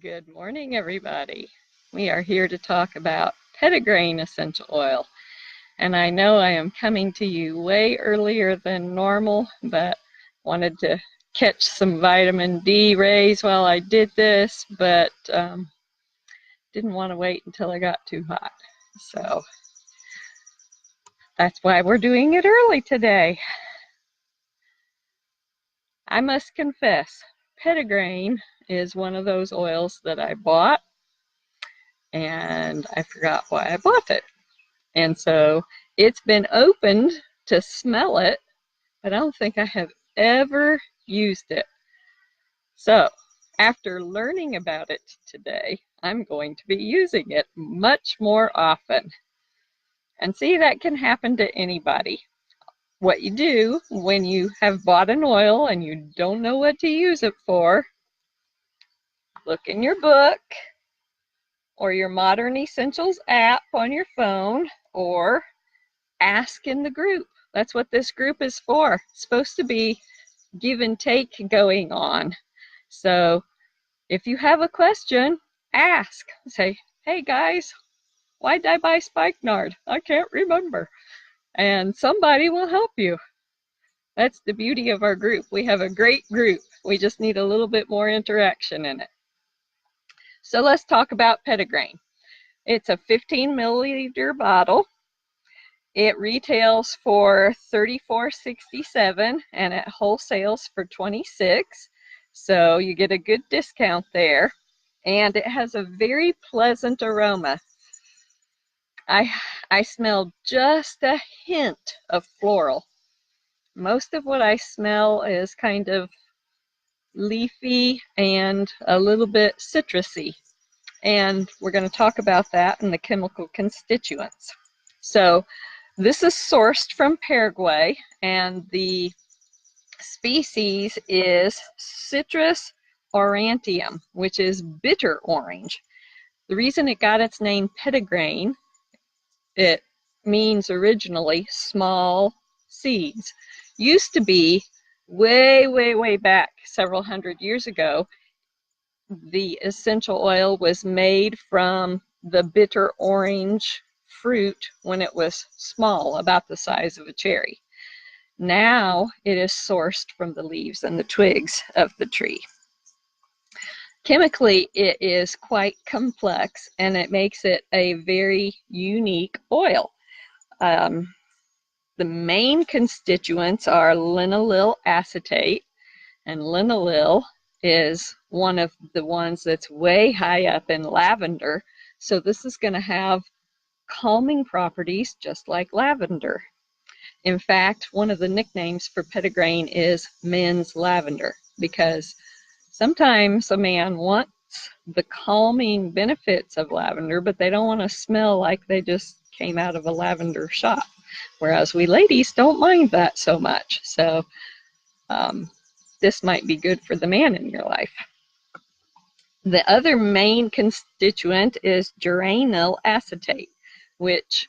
Good morning, everybody. We are here to talk about petitgrain essential oil. And I know I am coming to you way earlier than normal, but wanted to catch some vitamin D rays while I did this, but didn't want to wait until I got too hot. So that's why we're doing it early today. I must confess, petitgrain is one of those oils that I bought and I forgot why I bought it. And so it's been opened to smell it, but I don't think I have ever used it. So after learning about it today, I'm going to be using it much more often. And see, that can happen to anybody. What you do when you have bought an oil and you don't know what to use it for, look in your book or your Modern Essentials app on your phone, or ask in the group. That's what this group is for. It's supposed to be give and take going on. So if you have a question, ask. Say, hey guys, why did I buy spikenard? I can't remember. And somebody will help you. That's the beauty of our group. We have a great group. We just need a little bit more interaction in it. So let's talk about petitgrain. It's a 15 milliliter bottle. It retails for $34.67 and it wholesales for $26. So you get a good discount there. And it has a very pleasant aroma. I smell just a hint of floral. Most of what I smell is kind of leafy and a little bit citrusy. And we're going to talk about that and the chemical constituents. So this is sourced from Paraguay, and the species is Citrus aurantium, which is bitter orange. The reason it got its name petitgrain, it means originally small seeds. Used to be way back several hundred years ago, the essential oil was made from the bitter orange fruit when it was small, about the size of a cherry. Now it is sourced from the leaves and the twigs of the tree. Chemically, it is quite complex, and it makes it a very unique oil. The main constituents are linalool acetate, and linalool is one of the ones that's way high up in lavender. So this is going to have calming properties just like lavender. In fact, one of the nicknames for petitgrain is men's lavender, because sometimes a man wants the calming benefits of lavender, but they don't want to smell like they just came out of a lavender shop, whereas we ladies don't mind that so much. So this might be good for the man in your life. The other main constituent is geranyl acetate, which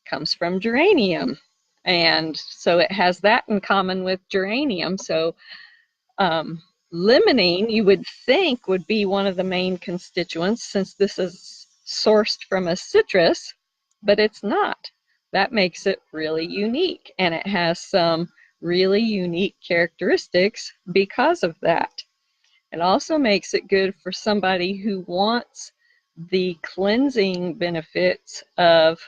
comes from geranium. And so it has that in common with geranium. So limonene, you would think, would be one of the main constituents, since this is sourced from a citrus, but it's not. That makes it really unique, and it has some really unique characteristics because of that. It also makes it good for somebody who wants the cleansing benefits of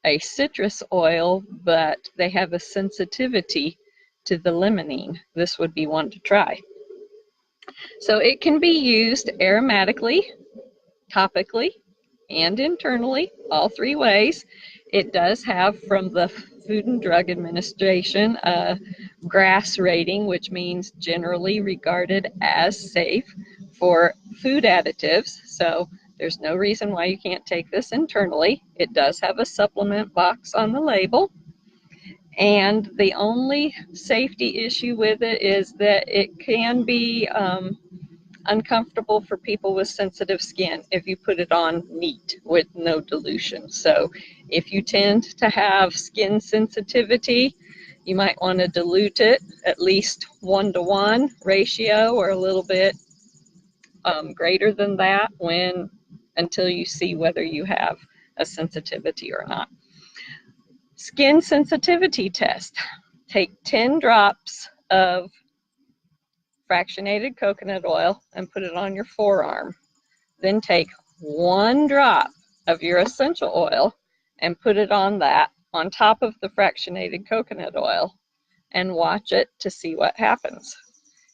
a citrus oil, but they have a sensitivity to the limonene. This would be one to try. So it can be used aromatically, topically, and internally, all three ways. It does have, from the Food and Drug Administration, a GRAS rating, which means generally regarded as safe for food additives. So there's no reason why you can't take this internally. It does have a supplement box on the label. And the only safety issue with it is that it can be uncomfortable for people with sensitive skin if you put it on neat with no dilution. So if you tend to have skin sensitivity, you might want to dilute it at least 1-to-1 ratio, or a little bit greater than that until you see whether you have a sensitivity or not. Skin sensitivity test. Take 10 drops of fractionated coconut oil and put it on your forearm. Then take 1 drop of your essential oil and put it on that, on top of the fractionated coconut oil, and watch it to see what happens.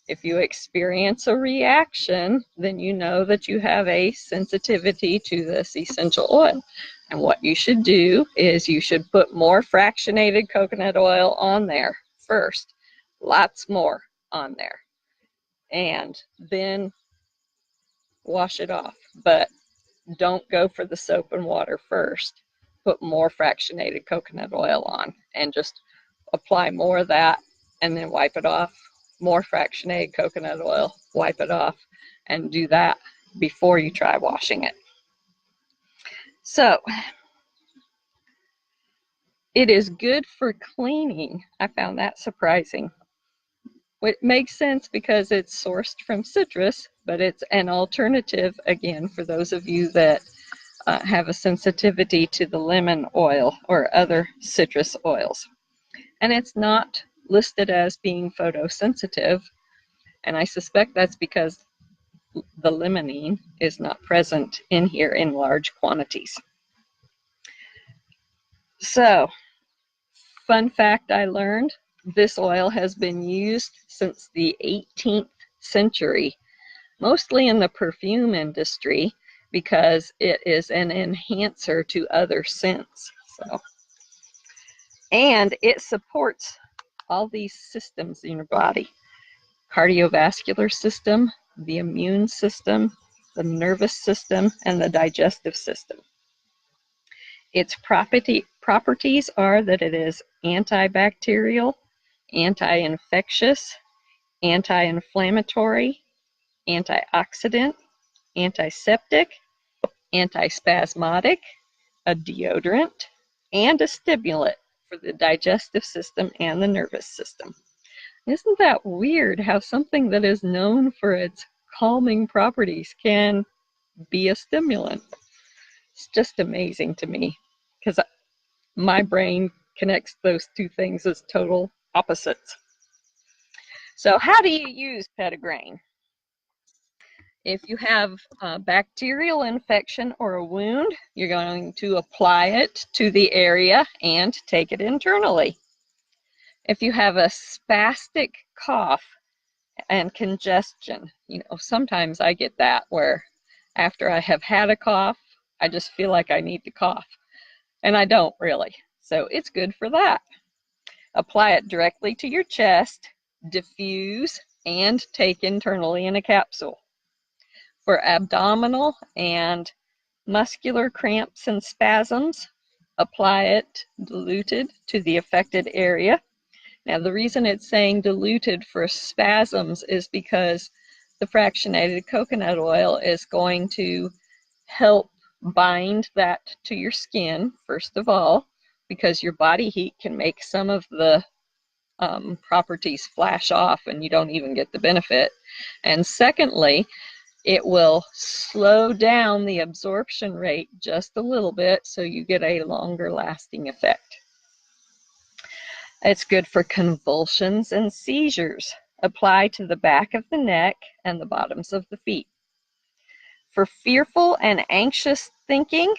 If you experience a reaction, then you know that you have a sensitivity to this essential oil. And what you should do is you should put more fractionated coconut oil on there first, lots more on there, and then wash it off. But don't go for the soap and water first. Put more fractionated coconut oil on and just apply more of that and then wipe it off. More fractionated coconut oil, wipe it off, and do that before you try washing it. So it is good for cleaning. I found that surprising. It makes sense because it's sourced from citrus, but it's an alternative, again, for those of you that have a sensitivity to the lemon oil or other citrus oils. And it's not listed as being photosensitive, and I suspect that's because the limonene is not present in here in large quantities. So, fun fact I learned, this oil has been used since the 18th century, mostly in the perfume industry, because it is an enhancer to other scents. And it supports all these systems in your body: cardiovascular system, the immune system, the nervous system, and the digestive system. Its properties are that it is antibacterial, anti-infectious, anti-inflammatory, antioxidant, antiseptic, antispasmodic, a deodorant, and a stimulant for the digestive system and the nervous system. Isn't that weird how something that is known for its calming properties can be a stimulant? It's just amazing to me because my brain connects those two things as total opposites. So how do you use petitgrain? If you have a bacterial infection or a wound, you're going to apply it to the area and take it internally. If you have a spastic cough and congestion, sometimes I get that where after I have had a cough, I just feel like I need to cough, and I don't really. So it's good for that. Apply it directly to your chest, diffuse, and take internally in a capsule. For abdominal and muscular cramps and spasms, apply it diluted to the affected area. Now, the reason it's saying diluted for spasms is because the fractionated coconut oil is going to help bind that to your skin, first of all, because your body heat can make some of the properties flash off and you don't even get the benefit. And secondly, it will slow down the absorption rate just a little bit so you get a longer lasting effect. It's good for convulsions and seizures. Apply to the back of the neck and the bottoms of the feet. For fearful and anxious thinking,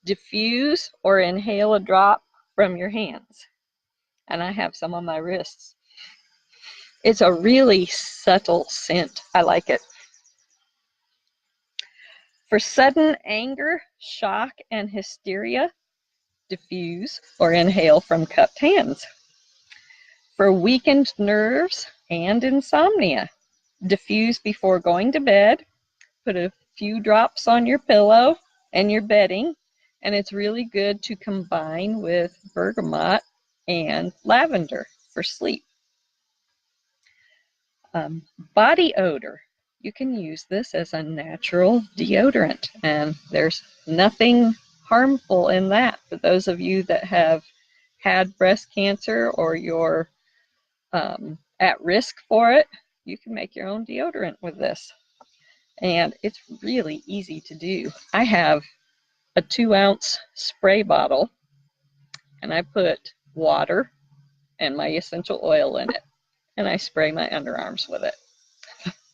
diffuse or inhale a drop from your hands. And I have some on my wrists. It's a really subtle scent. I like it. For sudden anger, shock, and hysteria, diffuse or inhale from cupped hands. For weakened nerves and insomnia, diffuse before going to bed. Put a few drops on your pillow and your bedding, and it's really good to combine with bergamot and lavender for sleep. Body odor. You can use this as a natural deodorant, and there's nothing harmful in that. For those of you that have had breast cancer or you're at risk for it, you can make your own deodorant with this. and it's really easy to do. I have a 2-ounce spray bottle, and I put water and my essential oil in it, and I spray my underarms with it.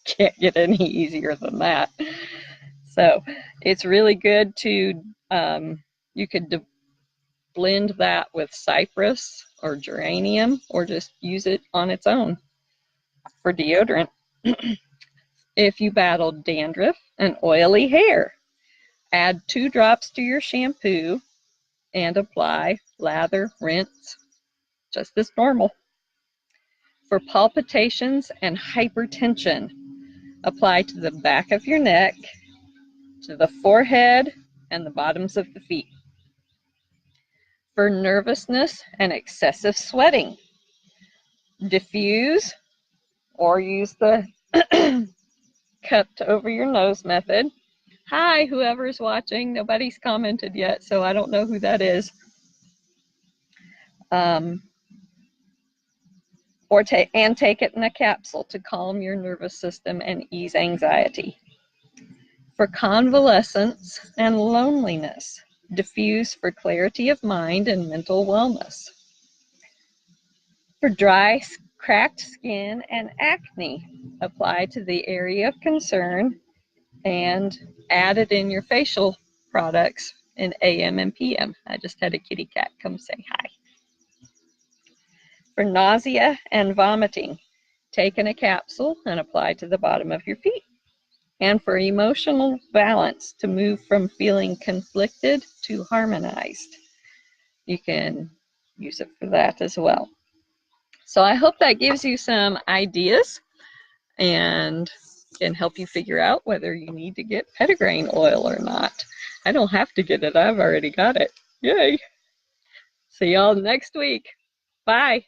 Can't get any easier than that. So it's really good to, you could blend that with cypress or geranium, or just use it on its own for deodorant. If you battle dandruff and oily hair, add 2 drops to your shampoo and apply, lather, rinse, just as normal. For palpitations and hypertension, apply to the back of your neck, to the forehead, and the bottoms of the feet. For nervousness and excessive sweating, diffuse or use the cupped over your nose method. Hi, whoever's watching. Nobody's commented yet, so I don't know who that is. Take it in a capsule to calm your nervous system and ease anxiety. For convalescence and loneliness, diffuse for clarity of mind and mental wellness. For dry, cracked skin and acne, apply to the area of concern and add it in your facial products in AM and PM. I just had a kitty cat come say hi. For nausea and vomiting, take in a capsule and apply to the bottom of your feet. And for emotional balance, to move from feeling conflicted to harmonized, you can use it for that as well. So I hope that gives you some ideas and can help you figure out whether you need to get petitgrain oil or not. I don't have to get it. I've already got it. Yay. See y'all next week. Bye.